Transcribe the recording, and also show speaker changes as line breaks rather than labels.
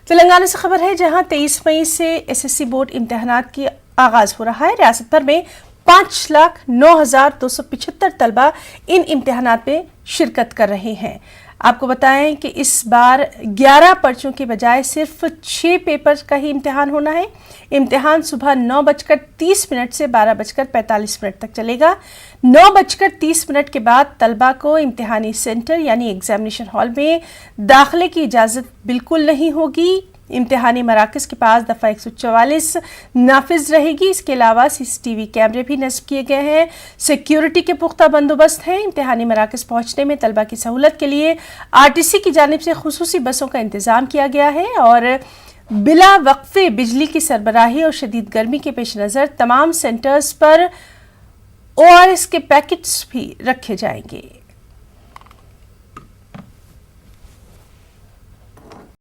तेलंगाना से खबर है, जहां 23 मई से एसएससी बोर्ड इम्तिहानात की आगाज हो रहा है। रियासत भर में 5,09,275 तलबा इन इम्तिहानात में शिरकत कर रहे हैं। आपको बताएं कि इस बार 11 पर्चों के बजाय सिर्फ 6 पेपर का ही इम्तिहान होना है। इम्तिहान सुबह 9:30 से 12:45 तक चलेगा। 9:30 के बाद तलबा को इम्तिहानी सेंटर यानी एग्जामिनेशन हॉल में दाखिले की इजाज़त बिल्कुल नहीं होगी। इम्तिहानी मराकज़ के पास दफ़ा 144 नाफिज रहेगी। इसके अलावा सीसीटीवी कैमरे भी नस्ब किए गए हैं। सिक्योरिटी के पुख्ता बंदोबस्त हैं। इम्तिहानी मराकज़ पहुंचने में तलबा की सहूलत के लिए आरटीसी की जानिब से खुसूसी बसों का इंतज़ाम किया गया है और बिला वक्फे बिजली की सरबराही और शदीद गर्मी के पेश नज़र तमाम सेंटर्स पर ORS के पैकेट्स भी रखे जाएंगे।